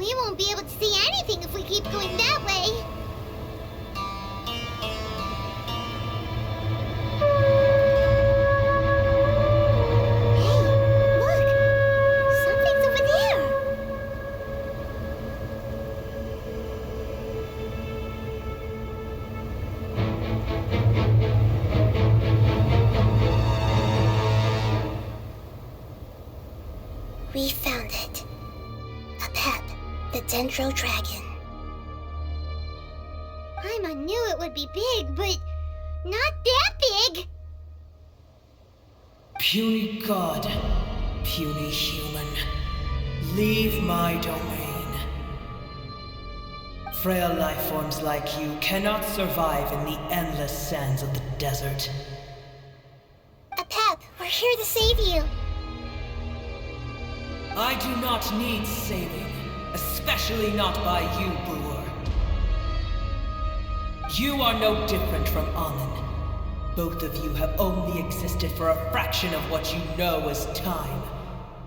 We won't be able to see anything if we keep going that way. We found it. A pet, the Dendro dragon. Paimon knew it would be big, but not that big! Puny god, puny human, leave my domain. Frail life forms like you cannot survive in the endless sands of the desert. A pet, we're here to save you. I do not need saving, especially not by you, Brewer. You are no different from Amun. Both of you have only existed for a fraction of what you know as time.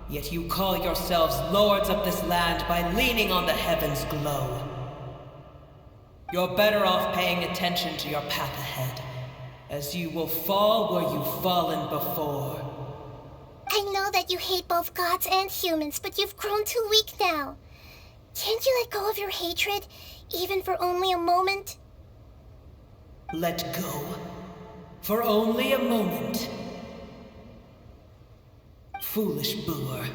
Yet you call yourselves lords of this land by leaning on the heavens' glow. You're better off paying attention to your path ahead, as you will fall where you've fallen before. I know that you hate both gods and humans, but you've grown too weak now. Can't you let go of your hatred, even for only a moment? Let go? For only a moment? Foolish Brewer,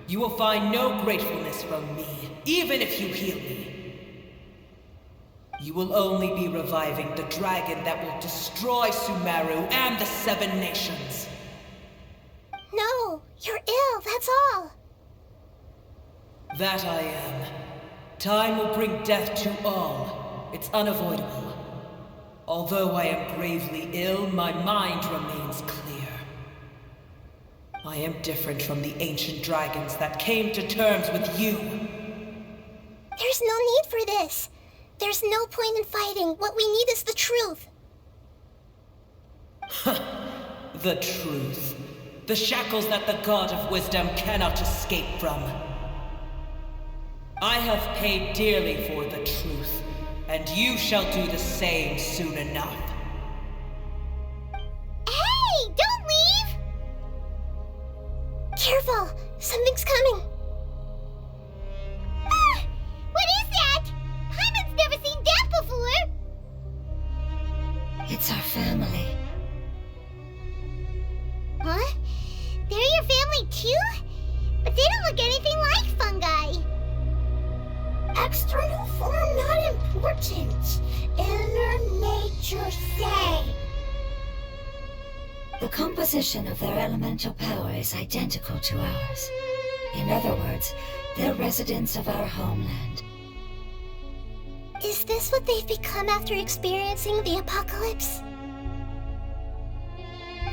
you will find no gratefulness from me, even if you heal me. You will only be reviving the dragon that will destroy Sumeru and the Seven Nations. No, you're ill, that's all. That I am. Time will bring death to all. It's unavoidable. Although I am gravely ill, my mind remains clear. I am different from the ancient dragons that came to terms with you. There's no need for this. There's no point in fighting. What we need is the truth. The truth. The shackles that the God of Wisdom cannot escape from. I have paid dearly for the truth, and you shall do the same soon enough. Hey, don't leave! Careful, something's coming. Ah, what is that? Paimon's never seen that before. It's our family. Huh? They're your family too? But they don't look anything like fungi. External form not important. Inner nature say. The composition of their elemental power is identical to ours. In other words, they're residents of our homeland. Is this what they've become after experiencing the apocalypse?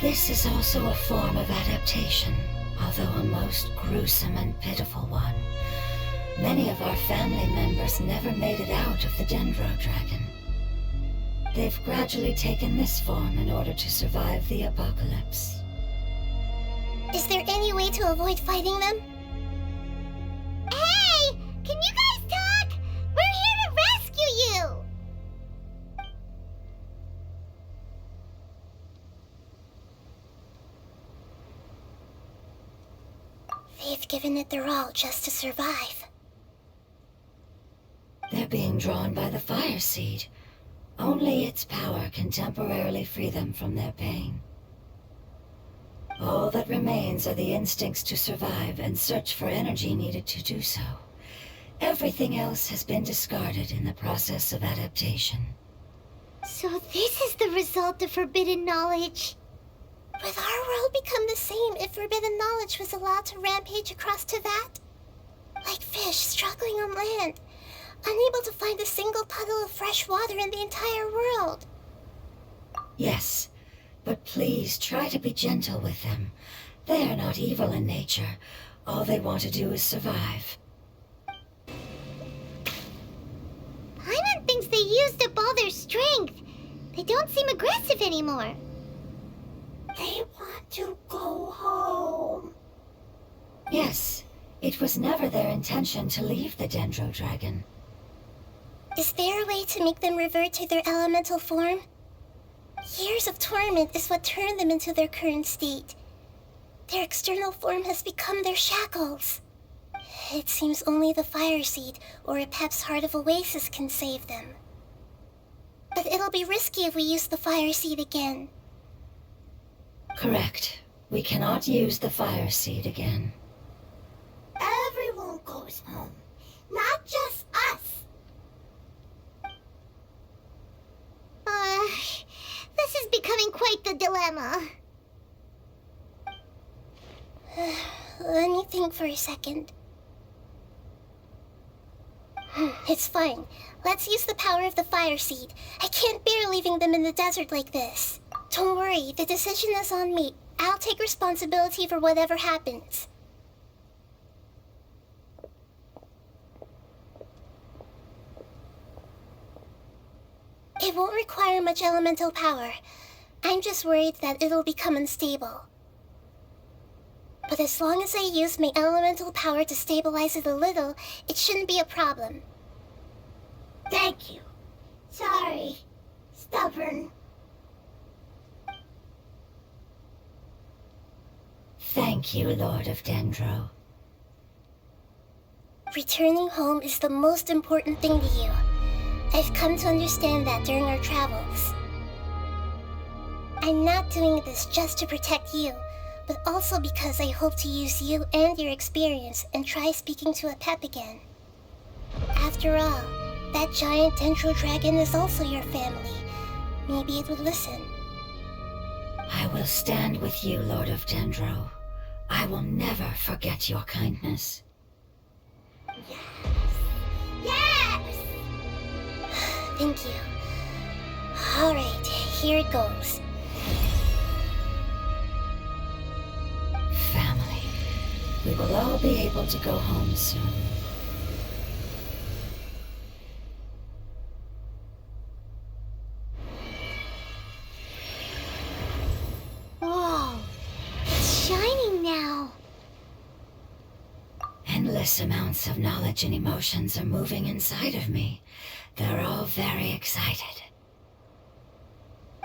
This is also a form of adaptation, although a most gruesome and pitiful one. Many of our family members never made it out of the Dendro dragon. They've gradually taken this form in order to survive the apocalypse. Is there any way to avoid fighting them? Hey! Can you guys talk? We're here to rescue you! They've given it their all just to survive. They're being drawn by the fire seed. Only its power can temporarily free them from their pain. All that remains are the instincts to survive and search for energy needed to do so. Everything else has been discarded in the process of adaptation. So this is the result of forbidden knowledge. Would our world become the same if forbidden knowledge was allowed to rampage across Tevat? Like fish struggling on land, unable to find a single puddle of fresh water in the entire world. Yes, but please try to be gentle with them. They are not evil in nature. All they want to do is survive. Paimon thinks they used up all their strength. They don't seem aggressive anymore. They want to go home. Yes, It was never their intention to leave the Dendro Dragon. Is there a way to make them revert to their elemental form? Years of torment is what turned them into their current state. Their external form has become their shackles. It seems only the Fire Seed or Apep's Heart of Oasis can save them. But it'll be risky if we use the Fire Seed again. Correct. We cannot use the Fire Seed again. Everyone goes home, not just us. This is becoming quite the dilemma. Let me think for a second. It's fine. Let's use the power of the Fire Seed. I can't bear leaving them in the desert like this. Don't worry, the decision is on me. I'll take responsibility for whatever happens. It won't require much elemental power. I'm just worried that it'll become unstable. But as long as I use my elemental power to stabilize it a little, it shouldn't be a problem. Thank you. Sorry. Stubborn. Thank you, Lord of Dendro. Returning home is the most important thing to you. I've come to understand that during our travels. I'm not doing this just to protect you, but also because I hope to use you and your experience and try speaking to Apep again. After all, that giant Dendro dragon is also your family. Maybe it would listen. I will stand with you, Lord of Dendro. I will never forget your kindness. Yes! Thank you. Alright, here it goes. Family. We will all be able to go home soon. Whoa, it's shining now. Endless amounts of knowledge and emotions are moving inside of me. They're all very excited.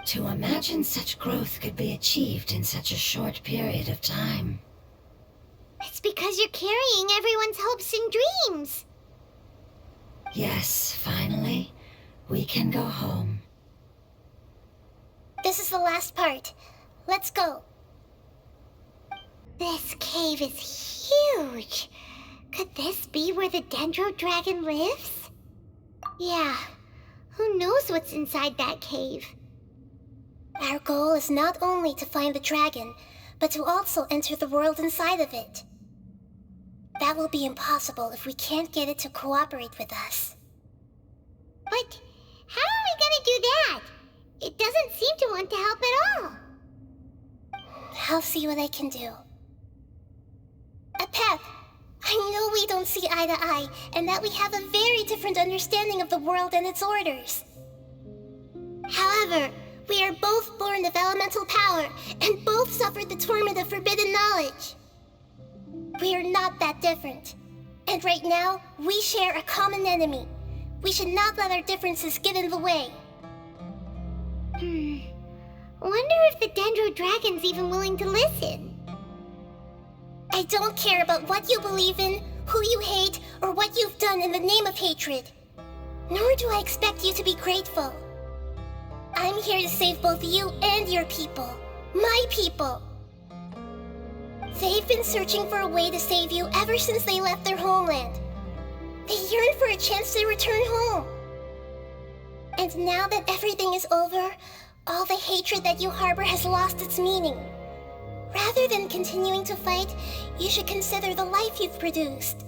To imagine such growth could be achieved in such a short period of time. It's because you're carrying everyone's hopes and dreams. Yes, finally, we can go home. This is the last part. Let's go. This cave is huge. Could this be where the Dendro dragon lives? Yeah, who knows what's inside that cave? Our goal is not only to find the dragon, but to also enter the world inside of it. That will be impossible if we can't get it to cooperate with us. But how are we gonna do that? It doesn't seem to want to help at all. I'll see what I can do. Apep, I know we don't see eye to eye, and that we have a very different understanding of the world and its orders. However, we are both born of elemental power, and both suffered the torment of forbidden knowledge. We are not that different. And right now, we share a common enemy. We should not let our differences get in the way. Wonder if the Dendro dragon's even willing to listen. I don't care about what you believe in, who you hate, or what you've done in the name of hatred. Nor do I expect you to be grateful. I'm here to save both you and your people. My people. They've been searching for a way to save you ever since they left their homeland. They yearn for a chance to return home. And now that everything is over, all the hatred that you harbor has lost its meaning. Rather than continuing to fight, you should consider the life you've produced.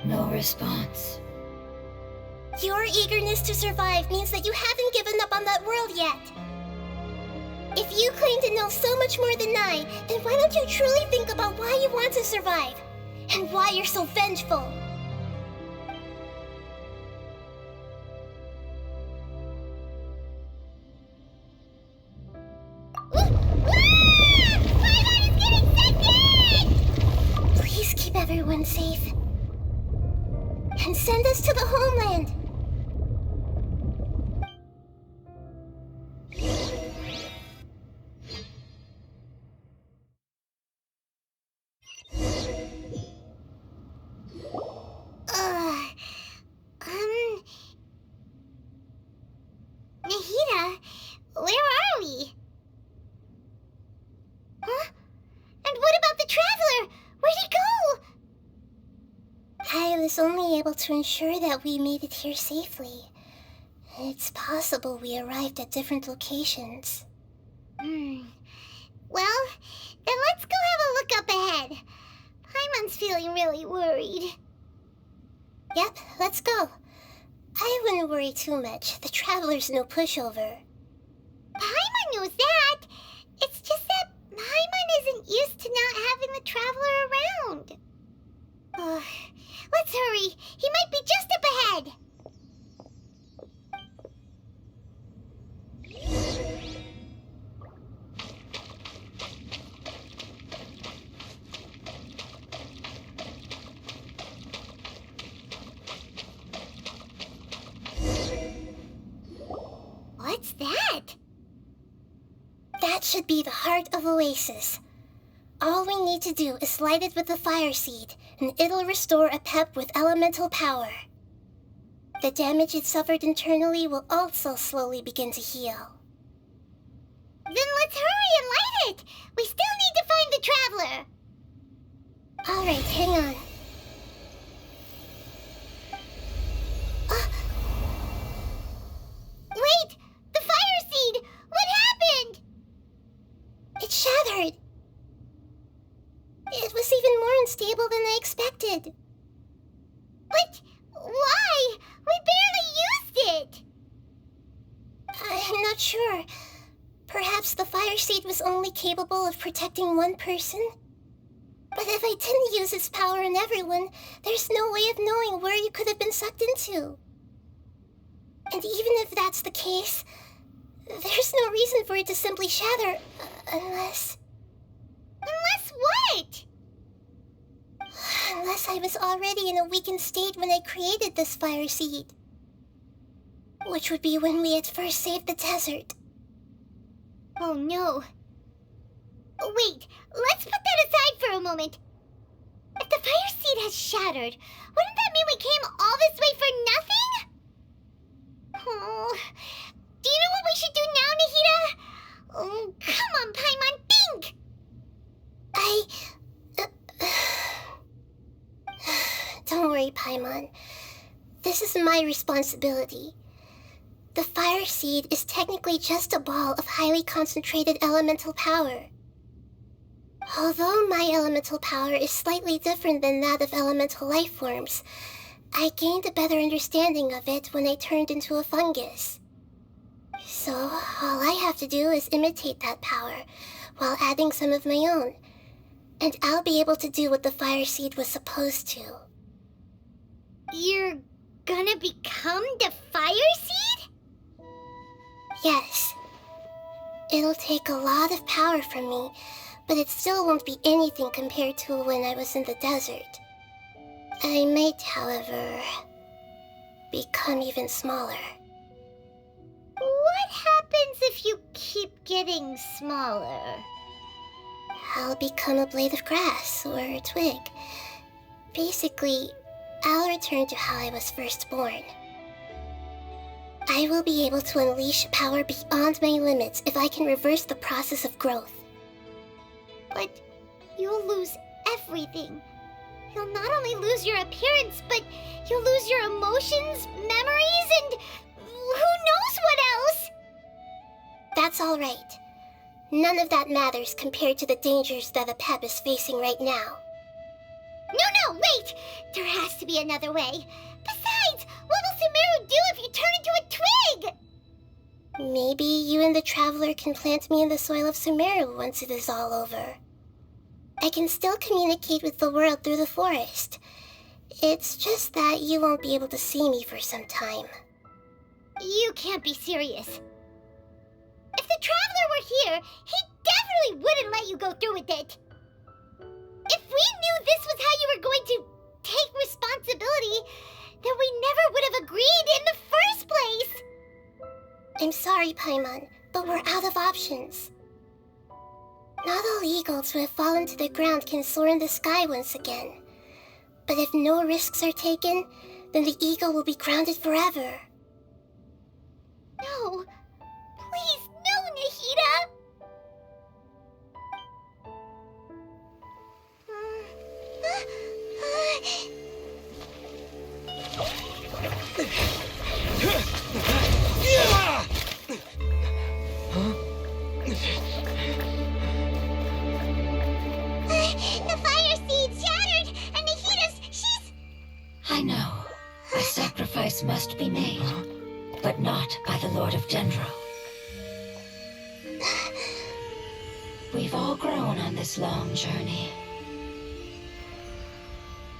No response. Your eagerness to survive means that you haven't given up on that world yet. If you claim to know so much more than I, then why don't you truly think about why you want to survive? And why you're so vengeful? Paimon is getting sent in! keep everyone safe. And send us to the homeland. Nahida, where are we? Huh? And what about the Traveler? Where'd he go? I was only able to ensure that we made it here safely. It's possible we arrived at different locations. Well, then let's go have a look up ahead. Paimon's feeling really worried. Yep, let's go. I wouldn't worry too much. The Traveler's no pushover. Paimon knows that. It's just that Paimon isn't used to not having the Traveler around. Let's hurry. He might be just up ahead. What's that? That should be the heart of Oasis. All we need to do is light it with the fire seed, and it'll restore a pep with elemental power. The damage it suffered internally will also slowly begin to heal. Then let's hurry and light it! We still need to find the Traveler! Alright, hang on. Wait! The fire seed! What happened? It shattered. It was even more unstable than I expected. But why? We barely used it! I'm not sure. Perhaps the fire seed was only capable of protecting one person? But if I didn't use its power on everyone, there's no way of knowing where you could have been sucked into. And even if that's the case, there's no reason for it to simply shatter, unless... Unless what? Unless I was already in a weakened state when I created this fire seed. Which would be when we had first saved the desert. Oh no. Wait, let's put that aside for a moment. If the fire seed has shattered, wouldn't that mean we came all this way for nothing? Oh, do you know what we should do now, Nahida? Oh, come on, Paimon, think! Don't worry, Paimon. This is my responsibility. The fire seed is technically just a ball of highly concentrated elemental power. Although my elemental power is slightly different than that of elemental life forms, I gained a better understanding of it when I turned into a fungus. So, all I have to do is imitate that power, while adding some of my own, and I'll be able to do what the fire seed was supposed to. You're gonna become the fire seed? Yes. It'll take a lot of power from me, but it still won't be anything compared to when I was in the desert. I might, however, become even smaller. What happens if you keep getting smaller? I'll become a blade of grass or a twig. Basically, I'll return to how I was first born. I will be able to unleash power beyond my limits if I can reverse the process of growth. But you'll lose everything. You'll not only lose your appearance, but you'll lose your emotions, memories, and who knows what else? That's all right. None of that matters compared to the dangers that a pep is facing right now. No, wait! There has to be another way. Besides, what will Sumeru do if you turn into a twig? Maybe you and the Traveler can plant me in the soil of Sumeru once it is all over. I can still communicate with the world through the forest. It's just that you won't be able to see me for some time. You can't be serious. If the Traveler were here, he definitely wouldn't let you go through with it. If we knew this was how you were going to take responsibility, then we never would have agreed in the first place! I'm sorry, Paimon, but we're out of options. Not all eagles who have fallen to the ground can soar in the sky once again. But if no risks are taken, then the eagle will be grounded forever. No! Please, no, Nahida! The fire seed shattered, and she's... I know. A sacrifice must be made, but not by the Lord of Dendro. We've all grown on this long journey.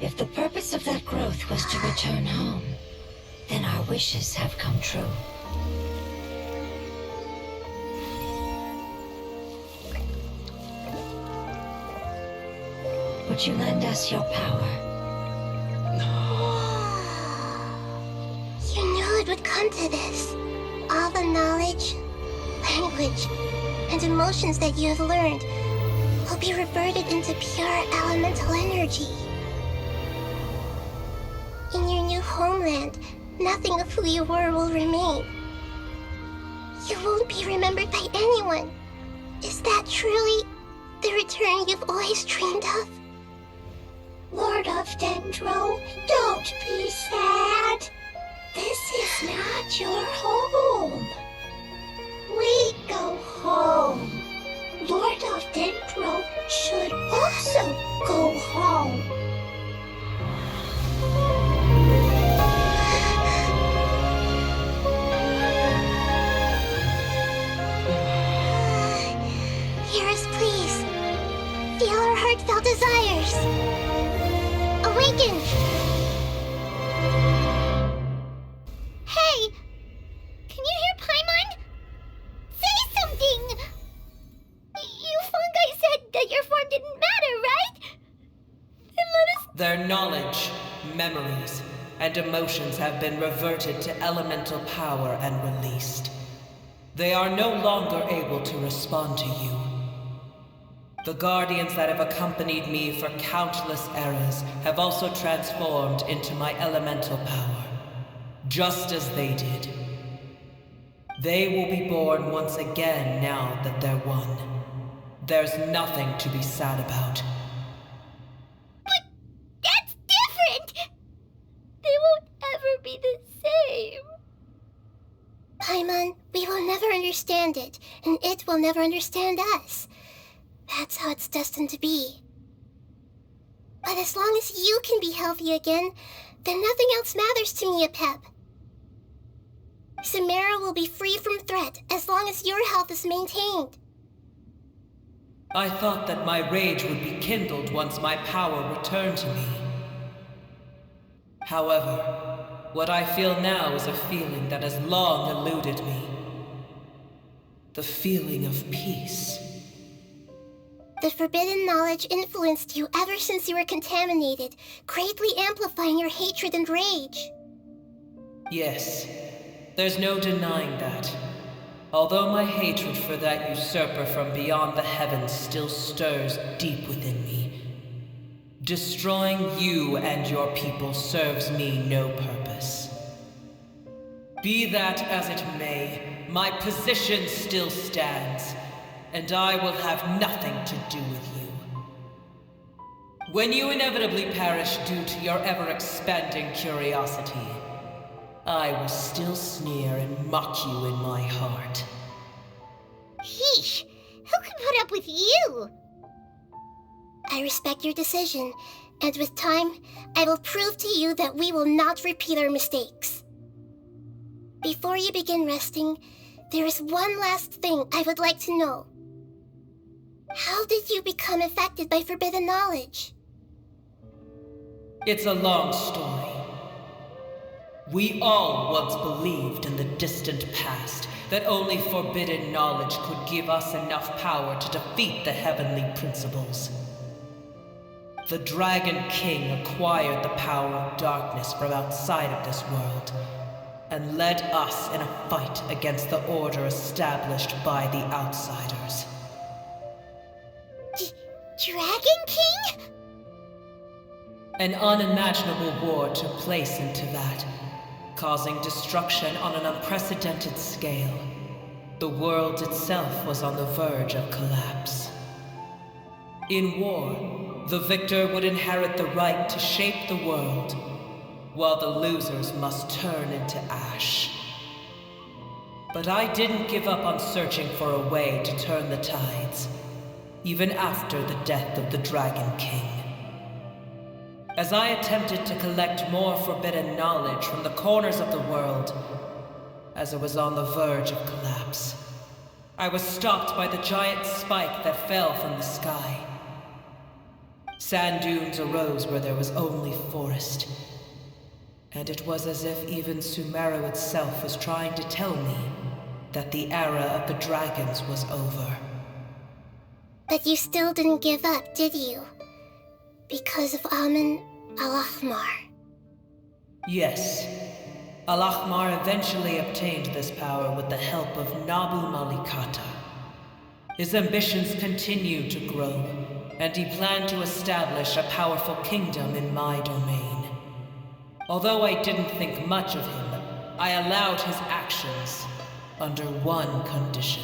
If the purpose of that growth was to return home, then our wishes have come true. Would you lend us your power? You knew it would come to this. All the knowledge, language, and emotions that you have learned will be reverted into pure elemental energy. In your new homeland, nothing of who you were will remain. You won't be remembered by anyone. Is that truly the return you've always dreamed of? Lord of Dendro, don't be sad. This is not your home. We go home. Lord of Dendro should also go home. Hear us, please. Feel our heartfelt desires. Awaken! Hey! Can you hear Paimon? Say something! You fungi said that your form didn't matter, right? Then let us... Their knowledge, memories, and emotions have been reverted to elemental power and released. They are no longer able to respond to you. The guardians that have accompanied me for countless eras have also transformed into my elemental power, just as they did. They will be born once again now that they're one. There's nothing to be sad about. But that's different! They won't ever be the same. Paimon, we will never understand it, and it will never understand us. That's how it's destined to be. But as long as you can be healthy again, then nothing else matters to me, Apep. Samara will be free from threat as long as your health is maintained. I thought that my rage would be kindled once my power returned to me. However, what I feel now is a feeling that has long eluded me. The feeling of peace. The forbidden knowledge influenced you ever since you were contaminated, greatly amplifying your hatred and rage. Yes, there's no denying that. Although my hatred for that usurper from beyond the heavens still stirs deep within me, destroying you and your people serves me no purpose. Be that as it may, my position still stands, and I will have nothing to do with you. When you inevitably perish due to your ever-expanding curiosity, I will still sneer and mock you in my heart. Heesh, who can put up with you? I respect your decision, and with time, I will prove to you that we will not repeat our mistakes. Before you begin resting, there is one last thing I would like to know. How did you become affected by forbidden knowledge? It's a long story. We all once believed in the distant past that only forbidden knowledge could give us enough power to defeat the heavenly principles. The Dragon King acquired the power of darkness from outside of this world, and led us in a fight against the order established by the outsiders. Dragon King? An unimaginable war took place in Teyvat, causing destruction on an unprecedented scale. The world itself was on the verge of collapse. In war, the victor would inherit the right to shape the world, while the losers must turn into ash. But I didn't give up on searching for a way to turn the tides, even after the death of the Dragon King. As I attempted to collect more forbidden knowledge from the corners of the world, as it was on the verge of collapse, I was stopped by the giant spike that fell from the sky. Sand dunes arose where there was only forest, and it was as if even Sumeru itself was trying to tell me that the era of the dragons was over. But you still didn't give up, did you? Because of Amen Al-Ahmar. Yes. Al-Ahmar eventually obtained this power with the help of Nabu Malikata. His ambitions continued to grow, and he planned to establish a powerful kingdom in my domain. Although I didn't think much of him, I allowed his actions under one condition.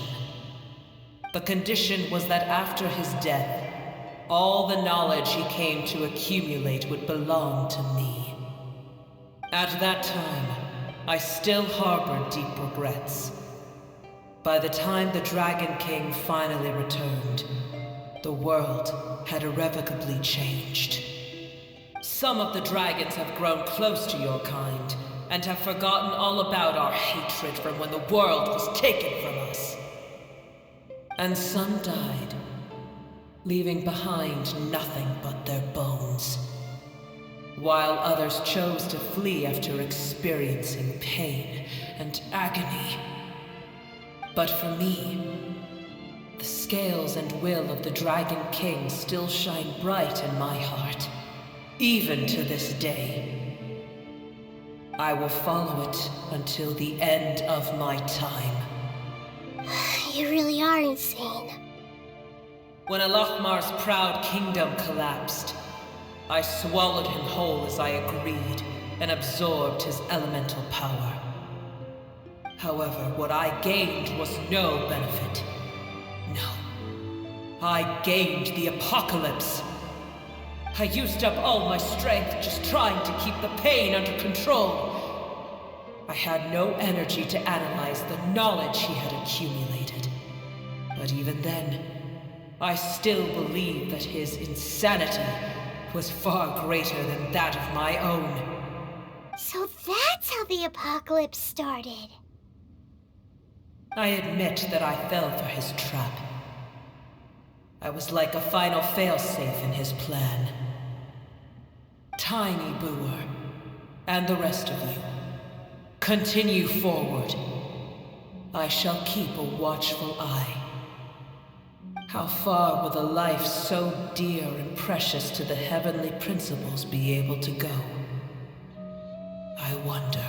The condition was that after his death, all the knowledge he came to accumulate would belong to me. At that time, I still harbored deep regrets. By the time the Dragon King finally returned, the world had irrevocably changed. Some of the dragons have grown close to your kind, and have forgotten all about our hatred from when the world was taken from us. And some died, leaving behind nothing but their bones, while others chose to flee after experiencing pain and agony. But for me, the scales and will of the Dragon King still shine bright in my heart, even to this day. I will follow it until the end of my time. You really are insane. When Al-Ahmar's proud kingdom collapsed, I swallowed him whole as I agreed, and absorbed his elemental power. However, what I gained was no benefit. No. I gained the apocalypse. I used up all my strength just trying to keep the pain under control. I had no energy to analyze the knowledge he had accumulated. But even then, I still believed that his insanity was far greater than that of my own. So that's how the apocalypse started. I admit that I fell for his trap. I was like a final failsafe in his plan. Tiny Booer, and the rest of you, continue forward. I shall keep a watchful eye. How far will a life so dear and precious to the heavenly principles be able to go? I wonder.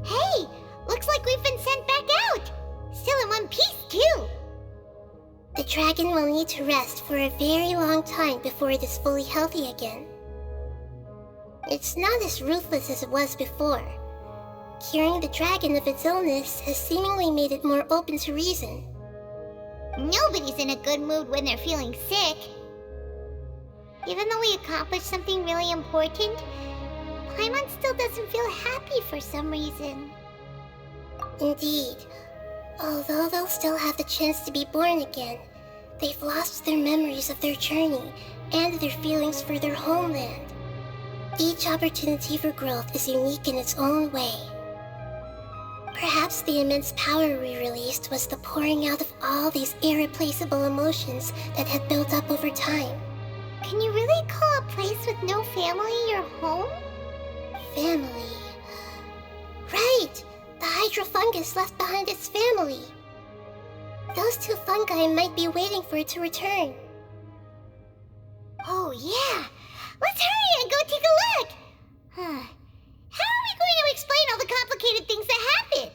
Hey! Looks like we've been sent back out! Still in one piece, too! The dragon will need to rest for a very long time before it is fully healthy again. It's not as ruthless as it was before. Curing the dragon of its illness has seemingly made it more open to reason. Nobody's in a good mood when they're feeling sick. Even though we accomplished something really important, Paimon still doesn't feel happy for some reason. Indeed. Although they'll still have the chance to be born again, they've lost their memories of their journey and their feelings for their homeland. Each opportunity for growth is unique in its own way. Perhaps the immense power we released was the pouring out of all these irreplaceable emotions that have built up over time. Can you really call a place with no family your home? Family. Right! The Hydra fungus left behind its family. Those two fungi might be waiting for it to return. Oh yeah! Let's hurry and go take a look! How are we going to explain all the complicated things that happened?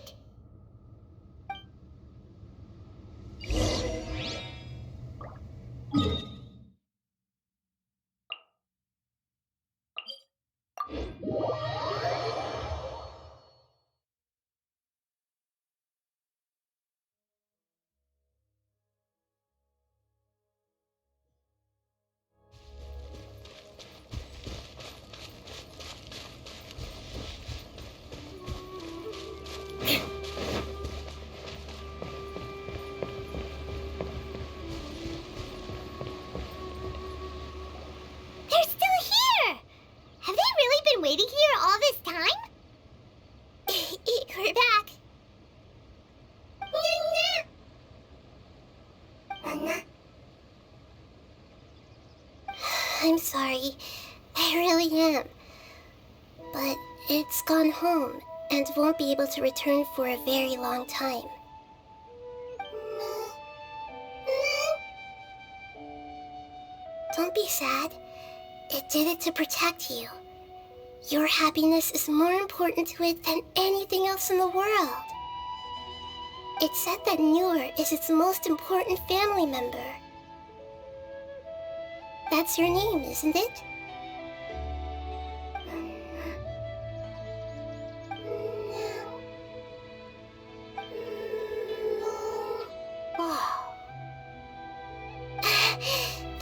They're still here! Have they really been waiting here all this time? We're back. I'm sorry. I really am. But it's gone home and won't be able to return for a very long time. Don't be sad. It did it to protect you. Your happiness is more important to it than anything else in the world. It said that Newer is its most important family member. That's your name, isn't it? Wow.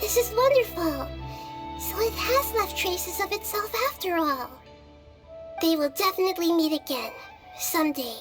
This is wonderful. So it has left traces of itself after all. They will definitely meet again, someday.